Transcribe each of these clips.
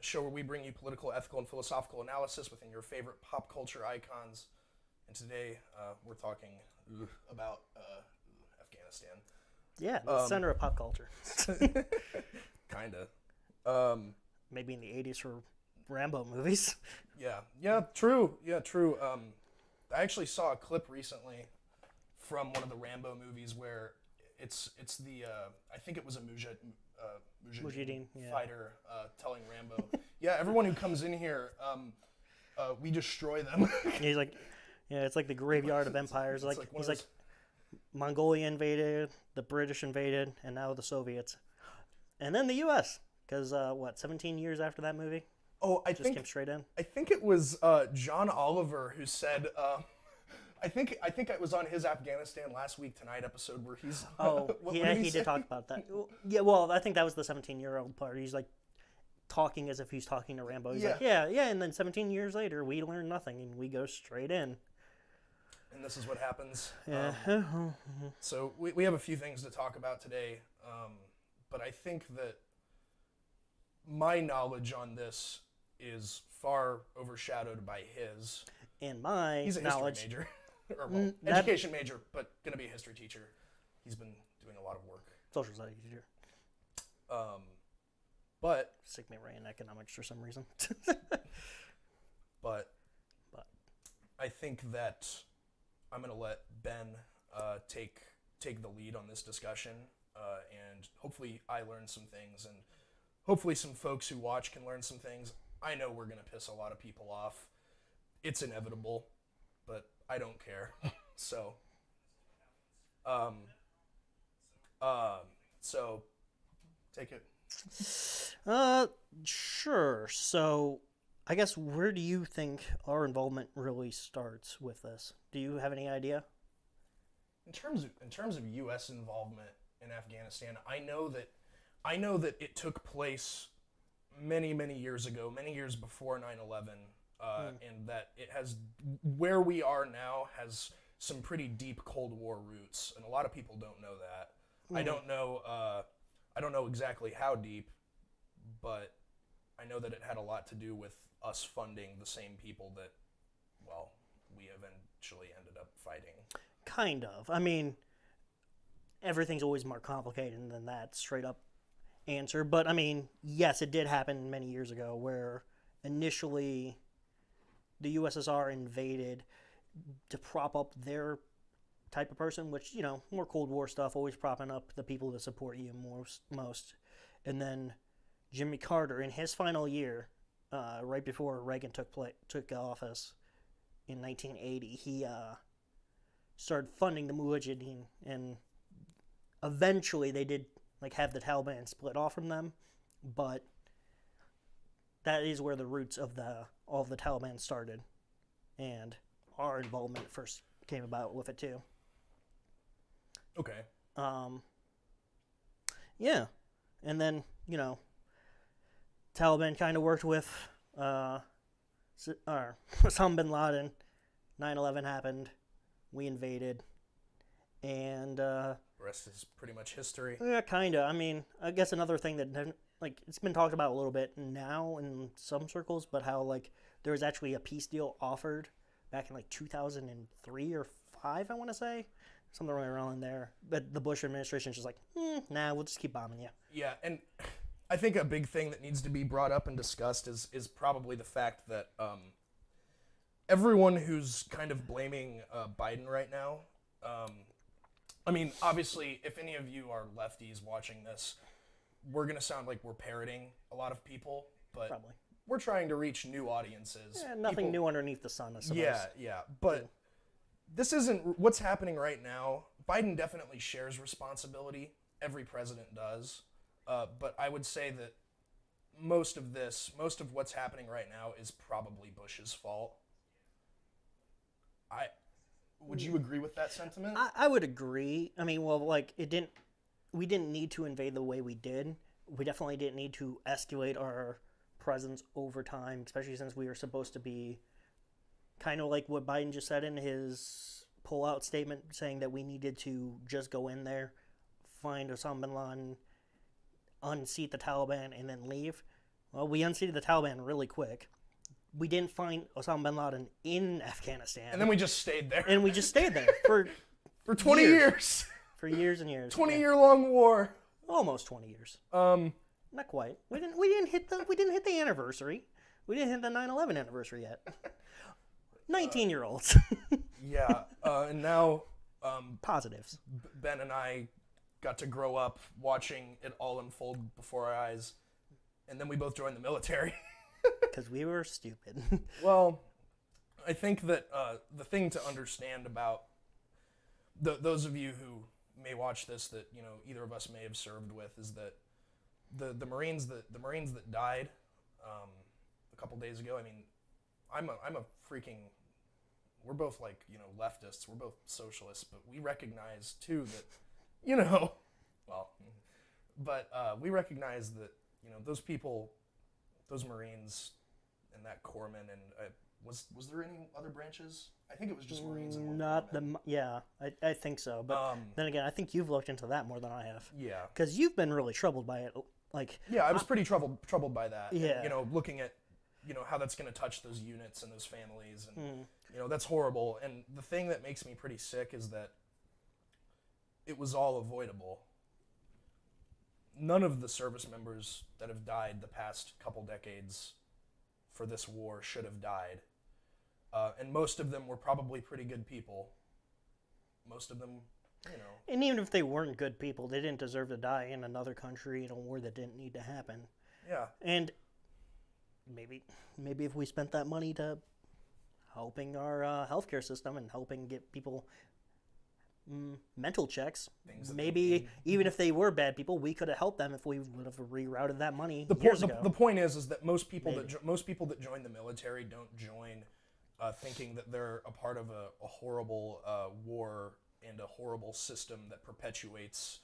show where we bring you political, ethical, and philosophical analysis within your favorite pop culture icons. And today we're talking about Afghanistan. Yeah, the center of pop culture. Kinda. Maybe in the 80s for Rambo movies. Yeah, true. I actually saw a clip recently from one of the Rambo movies where it's the I think it was a Mujahideen fighter telling Rambo, yeah, everyone who comes in here, we destroy them. He's like, yeah, it's like the graveyard of empires. He's like, Mongolia invaded, the British invaded, and now the Soviets, and then the U.S. Because 17 years after that movie? Oh, I just came straight in. I think it was John Oliver who said. I think it was on his Afghanistan Last Week Tonight episode where he's. What he did talk about that. Yeah, well, I think that was the 17-year-old part. He's like talking as if he's talking to Rambo. He's like, yeah, and then 17 years later, we learn nothing and we go straight in. And this is what happens. Yeah. So we have a few things to talk about today, but I think that my knowledge on this is far overshadowed by his. And my He's a knowledge. History major. Or, education major, but going to be a history teacher. He's been doing a lot of work. Social studies teacher. But Sick me right in economics for some reason. but I think that I'm going to let Ben take the lead on this discussion, and hopefully I learn some things, and hopefully some folks who watch can learn some things. I know we're going to piss a lot of people off. It's inevitable, but I don't care. So, so take it. Sure. So, I guess where do you think our involvement really starts with this? Do you have any idea? In terms of U.S. involvement in Afghanistan, I know that it took place many years ago, many years before 9/11. And that it has, where we are now has some pretty deep Cold War roots, and a lot of people don't know that. I don't know exactly how deep, but I know that it had a lot to do with us funding the same people that, well, we eventually ended up fighting. Kind of. I mean, everything's always more complicated than that straight up answer, but I mean, yes, it did happen many years ago where initially the USSR invaded to prop up their type of person, which, more Cold War stuff, always propping up the people that support you most. And then Jimmy Carter, in his final year, right before Reagan took office in 1980, he started funding the Mujahideen, and eventually they did have the Taliban split off from them, but that is where the roots of all of the Taliban started, and our involvement first came about with it too. Okay. Yeah, and then Taliban kind of worked with Osama bin Laden. 9/11 happened. We invaded, and the rest is pretty much history. Yeah, kind of. I mean, I guess another thing that it's been talked about a little bit now in some circles, but how there was actually a peace deal offered back in 2003 or 5, I want to say, something right around in there. But the Bush administration is just nah, we'll just keep bombing you. Yeah, and I think a big thing that needs to be brought up and discussed is probably the fact that everyone who's kind of blaming Biden right now. I mean, obviously, if any of you are lefties watching this, we're going to sound like we're parroting a lot of people, but Probably. We're trying to reach new audiences. Yeah, nothing new underneath the sun, I suppose. Yeah, but this isn't what's happening right now. Biden definitely shares responsibility. Every president does. But I would say that most of what's happening right now is probably Bush's fault. Would you agree with that sentiment? I would agree. I mean, well, we didn't need to invade the way we did. We definitely didn't need to escalate our presence over time, especially since we were supposed to be kind of like what Biden just said in his pull-out statement, saying that we needed to just go in there, find Osama bin Laden, unseat the Taliban, and then leave. Well, we unseated the Taliban really quick. We didn't find Osama bin Laden in Afghanistan. And then we just stayed there. And we just stayed there for 20 years. For years and years. 20-year-long war. Almost 20 years. Not quite. We didn't hit the anniversary. We didn't hit the 9/11 anniversary yet. 19-year-olds. Yeah. And now positives. Ben and I got to grow up watching it all unfold before our eyes. And then we both joined the military. Because we were stupid. Well, I think that the thing to understand about those of you who may watch this that either of us may have served with is that the Marines that died a couple days ago. I mean, I'm a freaking. We're both like leftists. We're both socialists, but we recognize too that well, but we recognize that those people, those Marines, and that corpsman, and was there any other branches? I think it was just Marines and one Not corpsman. I think so. But then again, I think you've looked into that more than I have. Yeah. Because you've been really troubled by it. Like, yeah, I was pretty troubled by that. Yeah. And, looking at how that's going to touch those units and those families, and that's horrible. And the thing that makes me pretty sick is that it was all avoidable. None of the service members that have died the past couple decades for this war should have died. And most of them were probably pretty good people. Most of them, And even if they weren't good people, they didn't deserve to die in another country in a war that didn't need to happen. Yeah. And maybe if we spent that money to helping our healthcare system and helping get people mental checks, maybe even if they were bad people, we could have helped them if we would have rerouted that money years ago. The point is that most people that join the military don't join thinking that they're a part of a horrible war and a horrible system that perpetuates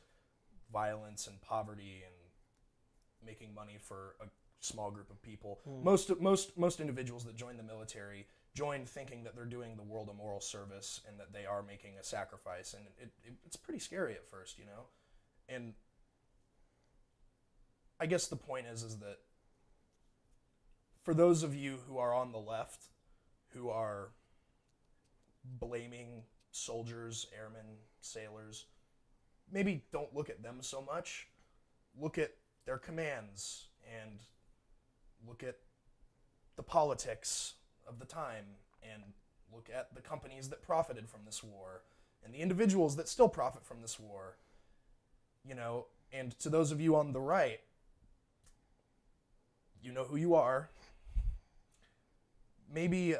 violence and poverty and making money for a small group of people. Most individuals that join the military join thinking that they're doing the world a moral service and that they are making a sacrifice, and it's pretty scary at first, And I guess the point is that for those of you who are on the left, who are blaming soldiers, airmen, sailors, maybe don't look at them so much. Look at their commands and look at the politics of the time and look at the companies that profited from this war and the individuals that still profit from this war. And to those of you on the right, you know who you are. Maybe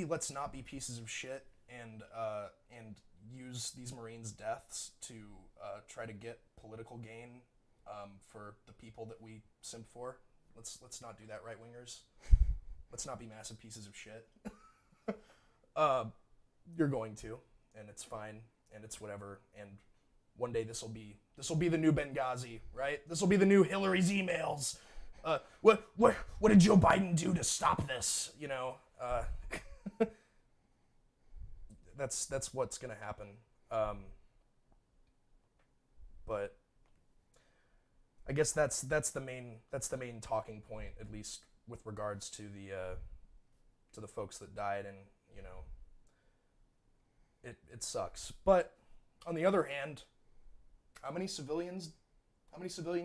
let's not be pieces of shit and use these Marines' deaths to try to get political gain for the people that we simp for. Let's not do that, right wingers. Let's not be massive pieces of shit. You're going to, and it's fine, and it's whatever. And one day this will be the new Benghazi, right? This will be the new Hillary's emails. What did Joe Biden do to stop this? That's what's gonna happen. But I guess that's the main talking point, at least with regards to the folks that died, and it sucks. But on the other hand, how many civilian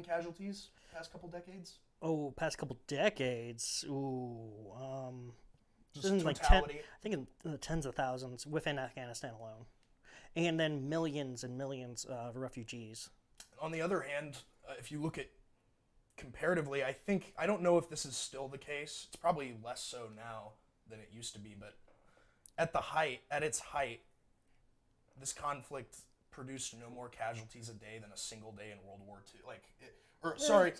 casualties past couple decades? Oh, past couple decades. Ooh, Just isn't totality. I think in the tens of thousands within Afghanistan alone, and then millions and millions of refugees. On the other hand, if you look at comparatively, I don't know if this is still the case. It's probably less so now than it used to be, but at its height, this conflict produced no more casualties a day than a single day in World War II. Sorry,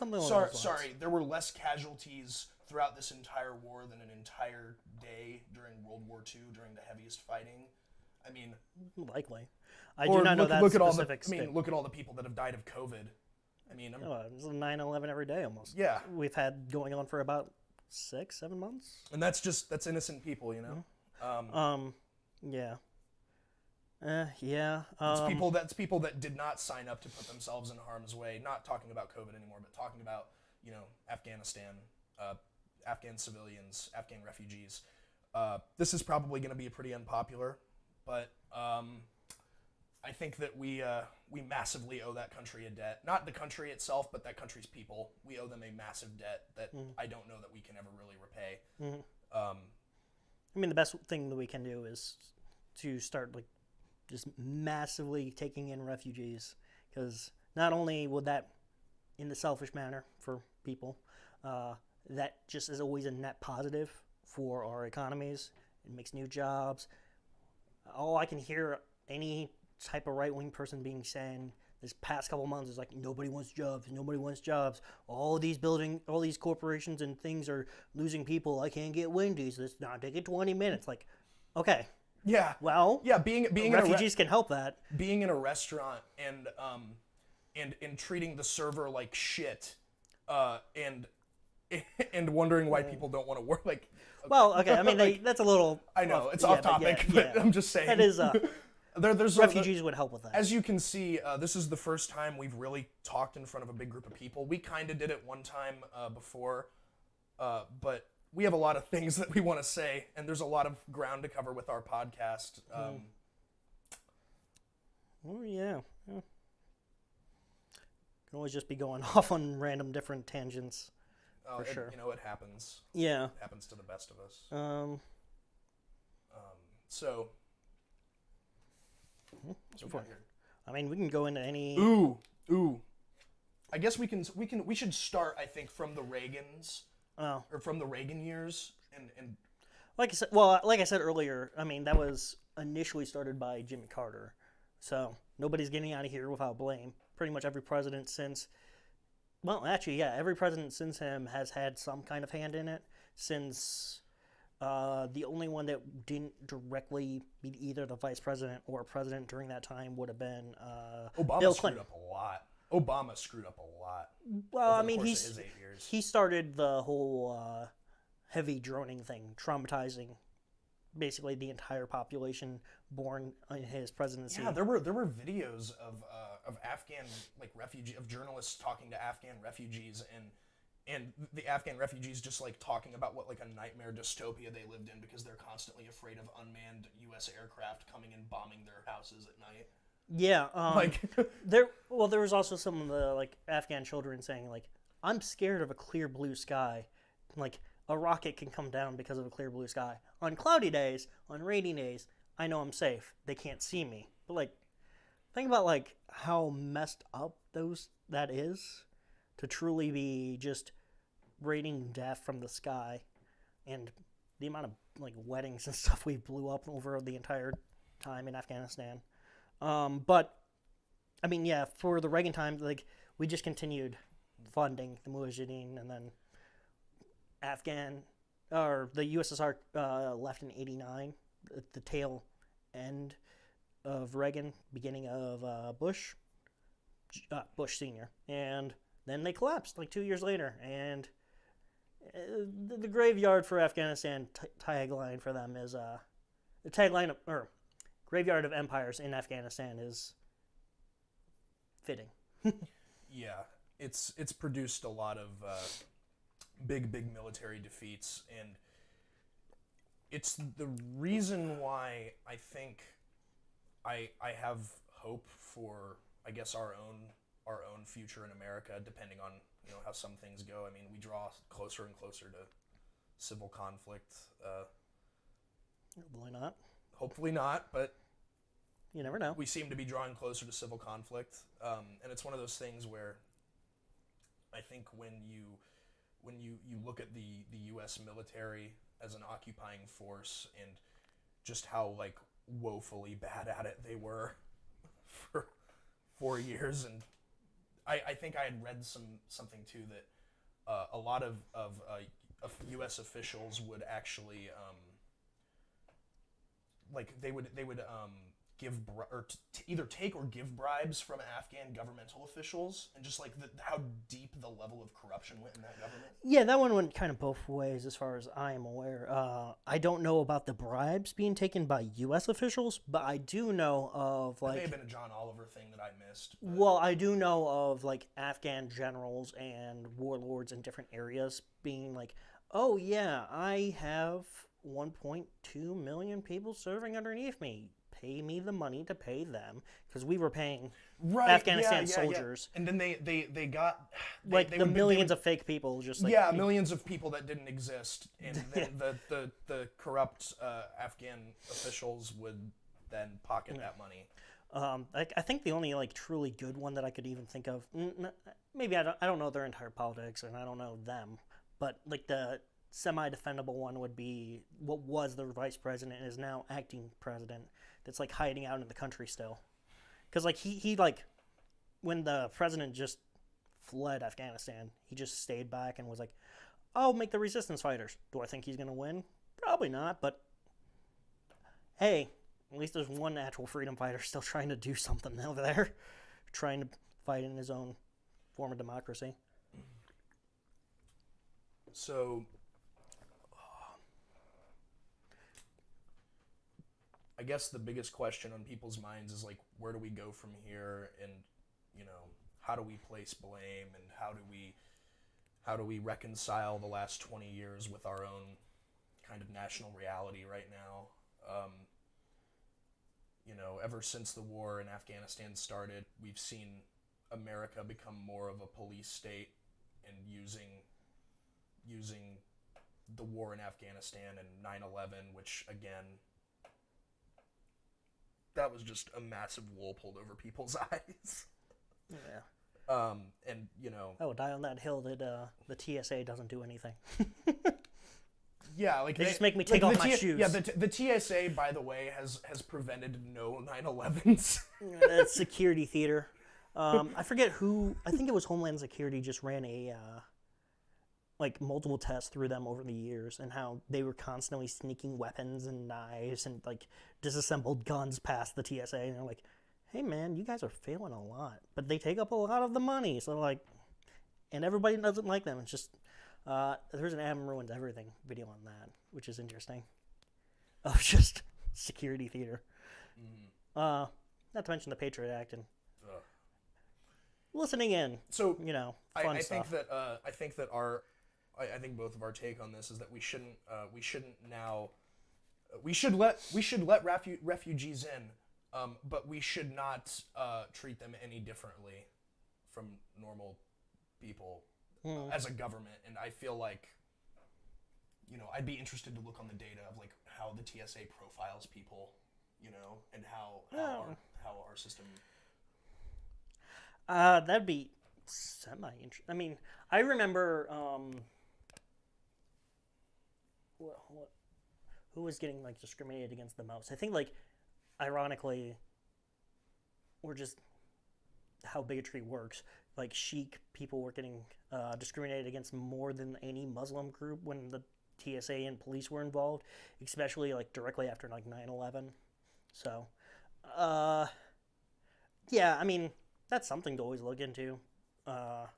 there were less casualties throughout this entire war than an entire day during World War II during the heaviest fighting. I mean, likely. I do not know that specific. Look at all the people that have died of COVID. I mean, it's 9/11 every day almost. Yeah, we've had going on for about 6-7 months. And that's innocent people, Mm-hmm. Yeah. Yeah. That's people that did not sign up to put themselves in harm's way. Not talking about COVID anymore, but talking about Afghanistan, Afghan civilians, Afghan refugees. This is probably going to be pretty unpopular, but I think that we massively owe that country a debt. Not the country itself, but that country's people. We owe them a massive debt that I don't know that we can ever really repay. I mean, the best thing that we can do is to start like just massively taking in refugees, because not only would that, in the selfish manner for people, that just is always a net positive for our economies. It makes new jobs. All I can hear any type of right-wing person being saying this past couple months is like, nobody wants jobs, nobody wants jobs. All these corporations and things are losing people. I can't get Wendy's. It's not taking 20 minutes. Like, okay. Yeah. Well, yeah, being refugees can help that. Being in a restaurant and treating the server like shit, and wondering why people don't want to work. Like, well, okay. I mean, that's a little. I know it's off topic, but I'm just saying. That is. There's refugees would help with that. As you can see, this is the first time we've really talked in front of a big group of people. We kind of did it one time before, but we have a lot of things that we want to say, and there's a lot of ground to cover with our podcast. Oh, yeah. Can always just be going off on random different tangents, for sure. It happens. Yeah. It happens to the best of us. So for it. I mean, we can go into any. Ooh. I guess we should start. I think from the Reagans. Or from the Reagan years, and like I said earlier, I mean that was initially started by Jimmy Carter, so nobody's getting out of here without blame. Pretty much every president since, every president since him has had some kind of hand in it. Since the only one that didn't directly be either the vice president or president during that time would have been Bill Clinton. Obama screwed up a lot. Well, I mean, he started the whole heavy droning thing, traumatizing basically the entire population born in his presidency. Yeah, there were videos of Afghan journalists talking to Afghan refugees, and the Afghan refugees just like talking about what like a nightmare dystopia they lived in because they're constantly afraid of unmanned U.S. aircraft coming and bombing their houses at night. Yeah, there was also some of the like Afghan children saying like, I'm scared of a clear blue sky. Like a rocket can come down because of a clear blue sky. On cloudy days, on rainy days, I know I'm safe. They can't see me. But like, think about like how messed up that is to truly be just raining death from the sky, and the amount of like weddings and stuff we blew up over the entire time in Afghanistan. But I mean, yeah, for the Reagan time, like we just continued funding the Mujahideen, and then the USSR left in '89, the tail end of Reagan, beginning of Bush Senior, and then they collapsed like 2 years later, and the graveyard for Afghanistan tagline for them is the tagline or Graveyard of Empires in Afghanistan is fitting. Yeah, it's produced a lot of big military defeats, and it's the reason why I think I have hope for, I guess, our own future in America, depending on how some things go. I mean, we draw closer and closer to civil conflict. Hopefully not. Hopefully not, but you never know. We seem to be drawing closer to civil conflict, and it's one of those things where I think when you look at the U.S. military as an occupying force and just how like woefully bad at it they were for 4 years, and I think I had read something too that a lot of U.S. officials would actually they would either take or give bribes from Afghan governmental officials, and just like how deep the level of corruption went in that government? Yeah, that one went kind of both ways, as far as I am aware. I don't know about the bribes being taken by U.S. officials, but I do know of That may like, have been a John Oliver thing that I missed. But well, I do know of like Afghan generals and warlords in different areas being like, oh yeah, I have 1.2 million people serving underneath me. Pay me the money to pay them, because we were paying right, Afghanistan yeah, yeah, yeah. soldiers. And then they got Like they the would- they millions would- of fake people, just like yeah, millions of people that didn't exist, and then the corrupt Afghan officials would then pocket that money. I think the only like truly good one that I could even think of, maybe I don't know their entire politics and I don't know them, but like the semi-defendable one would be what was the vice president and is now acting president, that's like hiding out in the country still, because like he like when the president just fled Afghanistan, he just stayed back and was like, I'll make the resistance fighters. Do I think he's gonna win? Probably not, but hey, at least there's one actual freedom fighter still trying to do something over there, trying to fight in his own form of democracy. So, I guess the biggest question on people's minds is like, where do we go from here, and how do we place blame, and how do we reconcile the last 20 years with our own kind of national reality right now? Ever since the war in Afghanistan started, we've seen America become more of a police state, and using the war in Afghanistan and 9/11, which again, that was just a massive wool pulled over people's eyes. Yeah. And Oh, die on that hill that the TSA doesn't do anything. yeah, like They just make me take off my shoes. Yeah, the TSA, by the way, has prevented no 9/11s. That's security theater. I forget who. I think it was Homeland Security just ran a like multiple tests through them over the years, and how they were constantly sneaking weapons and knives and like disassembled guns past the TSA, and they're like, hey man, you guys are failing a lot, but they take up a lot of the money, so like, and everybody doesn't like them. It's just there's an Adam Ruins Everything video on that, which is interesting, of just security theater. Not to mention the Patriot Act and listening in. So fun I stuff. think that I think both of our take on this is that we shouldn't now we should let refugees in, but we should not treat them any differently from normal people as a government. And I feel like I'd be interested to look on the data of like how the TSA profiles people, and how our system. That'd be semi-interesting. I mean, I remember who was getting like discriminated against the most. I think like ironically, or just how bigotry works, like Sikh people were getting discriminated against more than any Muslim group when the TSA and police were involved, especially like directly after like 9/11. So yeah, I mean, that's something to always look into, for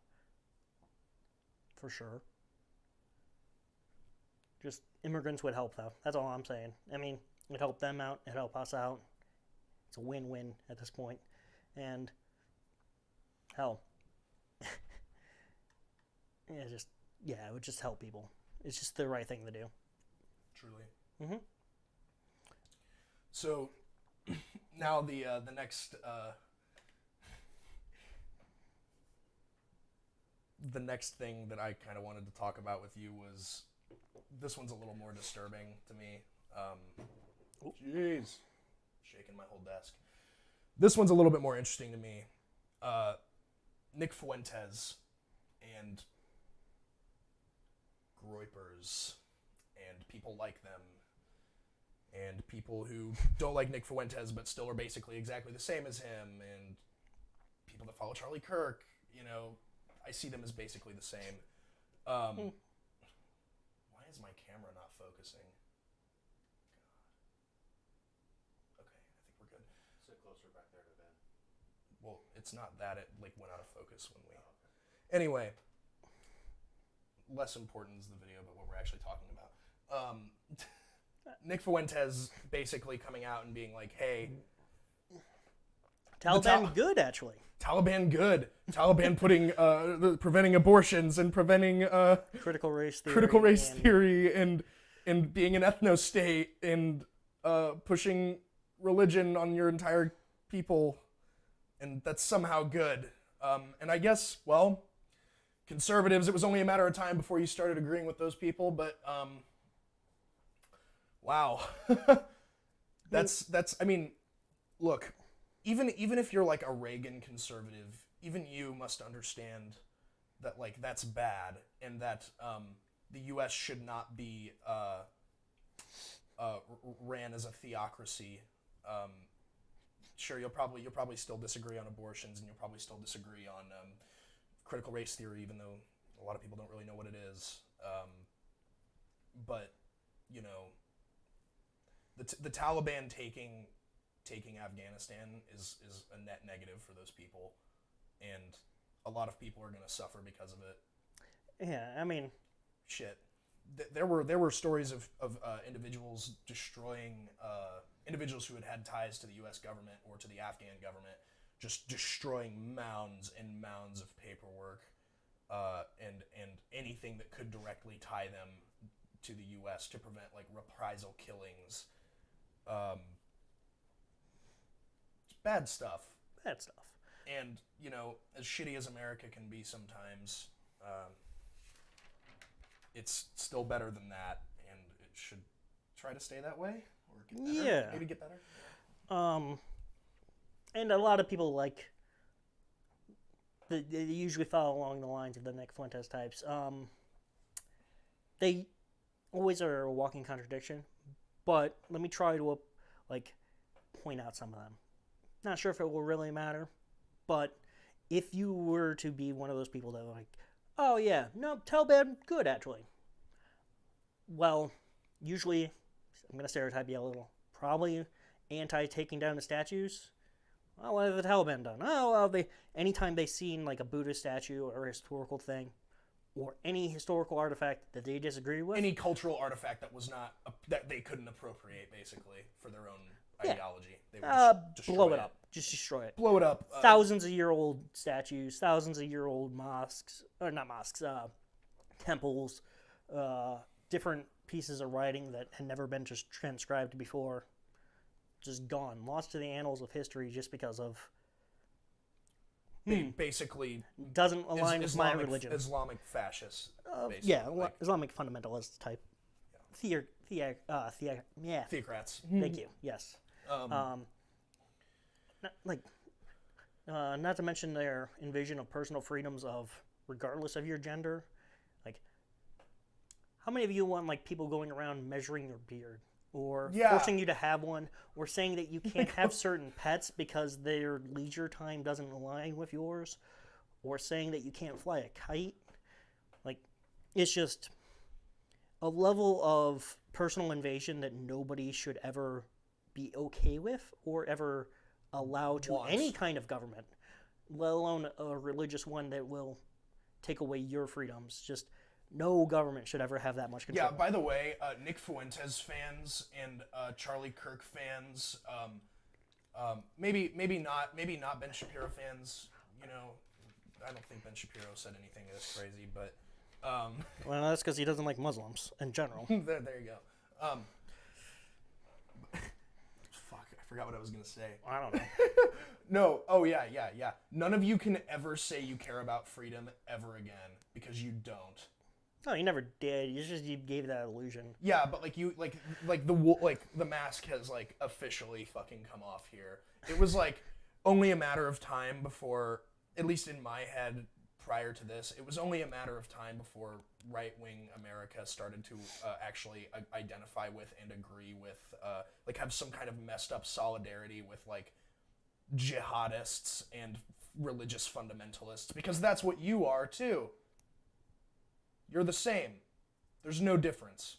sure. Just immigrants would help, though. That's all I'm saying. I mean, it'd help them out. It'd help us out. It's a win-win at this point. And hell, it would just help people. It's just the right thing to do. Truly. Mm-hmm. So now the next the next thing that I kind of wanted to talk about with you was, this one's a little more disturbing to me. Jeez, shaking my whole desk. This one's a little bit more interesting to me. Nick Fuentes and Groypers and people like them, and people who don't like Nick Fuentes but still are basically exactly the same as him, and people that follow Charlie Kirk, I see them as basically the same. Why is my camera not focusing? God. Okay, I think we're good. closer back there to Ben. Well, it's not that it like went out of focus when we. Anyway, less important is the video, but what we're actually talking about. Nick Fuentes basically coming out and being like, "Hey, Taliban good, actually. Taliban good. Taliban putting preventing abortions and preventing Critical race theory and being an ethno state and pushing religion on your entire people, and that's somehow good. And I guess, well, conservatives, it was only a matter of time before you started agreeing with those people, but wow. that's I mean, look, even if you're like a Reagan conservative, even you must understand that like that's bad, and that the U.S. should not be ran as a theocracy. Sure, you'll probably still disagree on abortions, and you'll probably still disagree on critical race theory, even though a lot of people don't really know what it is. But you know, the Taliban taking Afghanistan is a net negative for those people, and a lot of people are going to suffer because of it. Yeah, I mean, shit. There were stories of individuals destroying individuals who had ties to the U.S. government or to the Afghan government, just destroying mounds and mounds of paperwork, and anything that could directly tie them to the U.S. to prevent like reprisal killings. Bad stuff. Bad stuff. And you know, as shitty as America can be sometimes, it's still better than that, and it should try to stay that way or get better. Yeah. Maybe get better. And a lot of people like they usually follow along the lines of the Nick Fuentes types. They always are a walking contradiction, but let me try to like point out some of them. Not sure if it will really matter, but if you were to be one of those people that are like, oh yeah, no, Taliban good actually. Well, usually, I'm gonna stereotype you a little. Probably anti-taking down the statues. Well, what have the Taliban done? Oh, well, anytime they seen like a Buddhist statue or a historical thing, or any historical artifact that they disagree with, any cultural artifact that was not that they couldn't appropriate, basically, for their own ideology, they would just blow it up. Just destroy it. Blow it up. Thousands of year old statues, thousands of year old mosques, or not mosques, temples, different pieces of writing that had never been just transcribed before, just gone, lost to the annals of history just because of basically doesn't align with my religion. Islamic fascists. Yeah, like, Islamic fundamentalist type. Theocrats. Thank you. Yes. Not to mention their invasion of personal freedoms of regardless of your gender. Like, how many of you want like people going around measuring your beard or forcing you to have one, or saying that you can't have certain pets because their leisure time doesn't align with yours, or saying that you can't fly a kite? Like, it's just a level of personal invasion that nobody should ever be okay with or ever allow to any kind of government, let alone a religious one that will take away your freedoms. Just no government should ever have that much control. Yeah, by the way, Nick Fuentes fans and Charlie Kirk fans, maybe not Ben Shapiro fans. You know, I don't think Ben Shapiro said anything this crazy, but well, that's because he doesn't like Muslims in general. there you go. Fuck, I forgot what I was gonna say. I don't know. No. Oh yeah. None of you can ever say you care about freedom ever again, because you don't. No, you never did. You gave that illusion. Yeah, but like you the mask has like officially fucking come off here. It was like only a matter of time before, at least in my head, prior to this, it was only a matter of time before right-wing America started to actually identify with and agree with, like have some kind of messed up solidarity with like jihadists and religious fundamentalists, because that's what you are too. You're the same. There's no difference.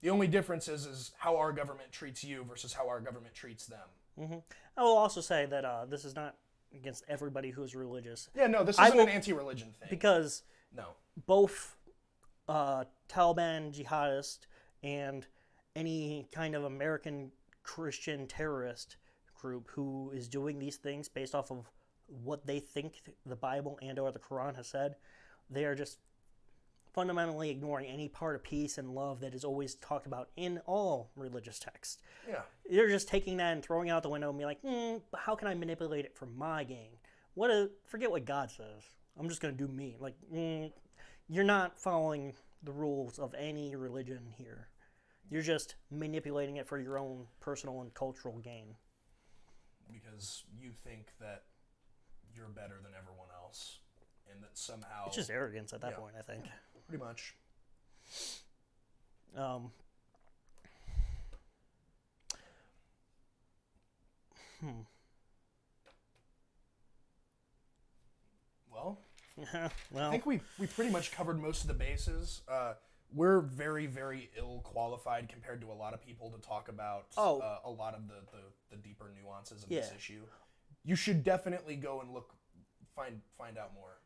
The only difference is how our government treats you versus how our government treats them. I will also say that this is not against everybody who is religious. Yeah, no, this I isn't will- an anti-religion thing. Because No. both Taliban jihadist and any kind of American Christian terrorist group who is doing these things based off of what they think the Bible and or the Quran has said, they are just fundamentally ignoring any part of peace and love that is always talked about in all religious texts. Yeah. They're just taking that and throwing it out the window and being like, but how can I manipulate it for my gain? Forget what God says. I'm just going to do me. Like, you're not following the rules of any religion here. You're just manipulating it for your own personal and cultural gain. Because you think that you're better than everyone else, and that somehow It's just arrogance at that point, I think. pretty much. Well, Well, I think we pretty much covered most of the bases. We're very, very ill qualified compared to a lot of people to talk about a lot of the deeper nuances of this issue. You should definitely go and find out more.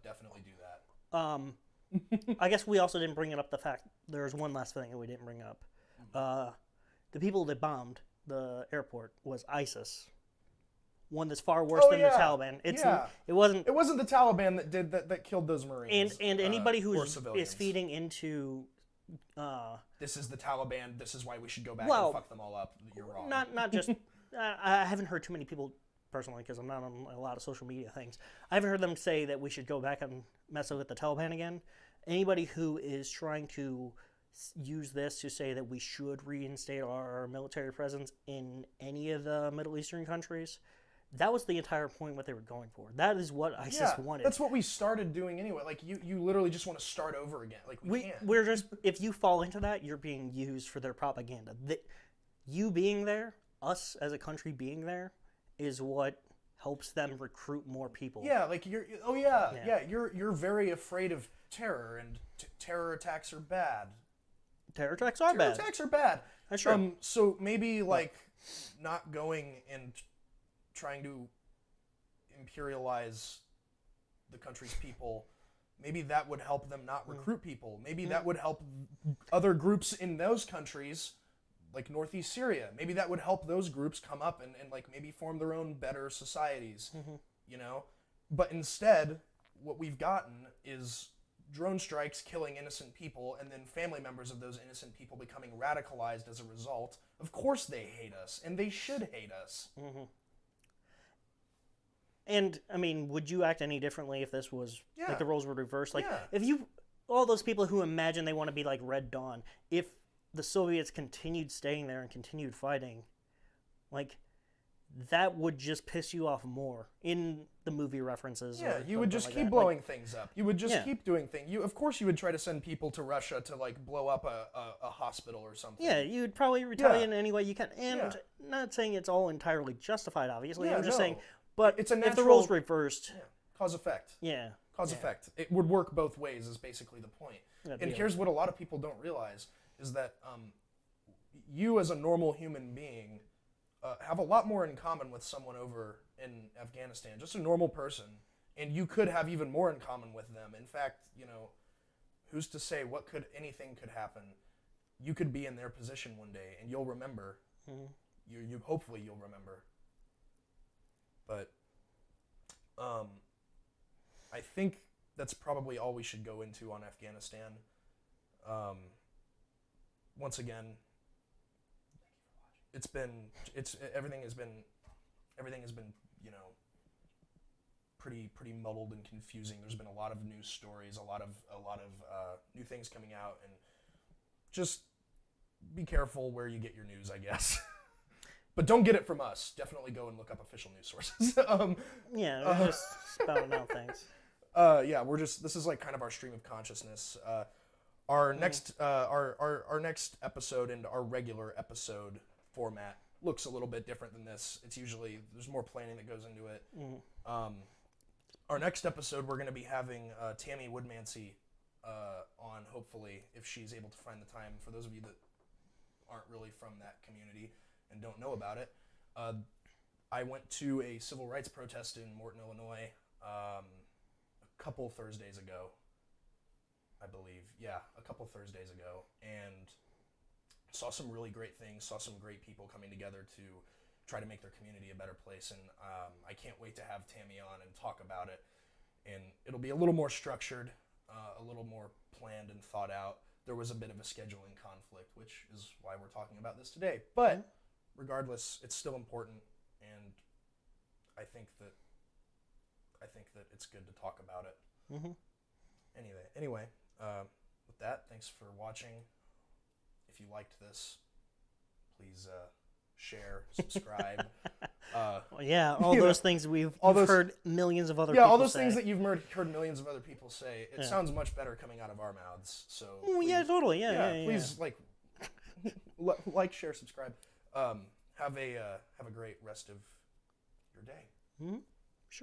Definitely do that. I guess we also didn't bring it up the fact there's one last thing that we didn't bring up. The people that bombed the airport was ISIS. One that's far worse than the Taliban. It wasn't the Taliban that did that killed those Marines. And anybody who civilians. is feeding into This is the Taliban. This is why we should go back and fuck them all up. You're wrong. Not just I haven't heard too many people personally because I'm not on a lot of social media things. I haven't heard them say that we should go back and mess with the Taliban again. Anybody who is trying to use this to say that we should reinstate our military presence in any of the Middle Eastern countries, that was the entire point what they were going for. That is what ISIS wanted. That's what we started doing anyway. Like you literally just want to start over again. Like we're just, if you fall into that, you're being used for their propaganda. You being there, us as a country being there, is what helps them recruit more people. Yeah, like you're very afraid of terror, and terror attacks are bad. Terror attacks are bad. Terror attacks are bad. That's true. So maybe like not going and trying to imperialize the country's people, maybe that would help them not recruit people. Maybe that would help other groups in those countries, like Northeast Syria. Maybe that would help those groups come up and like maybe form their own better societies, you know? But instead, what we've gotten is drone strikes killing innocent people, and then family members of those innocent people becoming radicalized as a result. Of course they hate us, and they should hate us. And, I mean, would you act any differently if this was, like, the roles were reversed? Like, Yeah. if you, all those people who imagine they want to be like Red Dawn, if the Soviets continued staying there and continued fighting, like, that would just piss you off more in the movie references. Yeah, or you would just like keep that. blowing things up. You would just keep doing things. Of course, you would try to send people to Russia to like blow up a hospital or something. Yeah, you would probably retaliate in any way you can. And not saying it's all entirely justified, obviously. Yeah, I'm just no. saying, but It's a if the natural- roles reversed, Cause effect. cause Effect. It would work both ways is basically the point. And here's what a lot of people don't realize is that you as a normal human being have a lot more in common with someone over in Afghanistan, just a normal person, and you could have even more in common with them. In fact, you know, who's to say anything could happen? You could be in their position one day, and you'll remember. You hopefully you'll remember. But I think that's probably all we should go into on Afghanistan. Once again, everything has been, you know, pretty muddled and confusing. There's been a lot of news stories, a lot of new things coming out, and just be careful where you get your news, I guess. But don't get it from us. Definitely go and look up official news sources. we're just spouting out things. This is like kind of our stream of consciousness. Our next episode and our regular episode format looks a little bit different than this. It's usually, there's more planning that goes into it. Our next episode, we're going to be having Tammy Woodmansey on, hopefully, if she's able to find the time. For those of you that aren't really from that community and don't know about it, I went to a civil rights protest in Morton, Illinois, a couple Thursdays ago, I believe. Yeah, a couple Thursdays ago, and saw some really great things. Saw some great people coming together to try to make their community a better place. And I can't wait to have Tammy on and talk about it. And it'll be a little more structured, a little more planned and thought out. There was a bit of a scheduling conflict, which is why we're talking about this today. But regardless, it's still important, and I think that it's good to talk about it. Mm-hmm. Anyway, with that, thanks for watching. If you liked this, please share, subscribe. Yeah, all those things you've heard millions of other people say. Yeah, all those things that you've heard millions of other people say. It sounds much better coming out of our mouths. So please, yeah, totally. Yeah, please like, share, subscribe. Have a great rest of your day. Mm-hmm.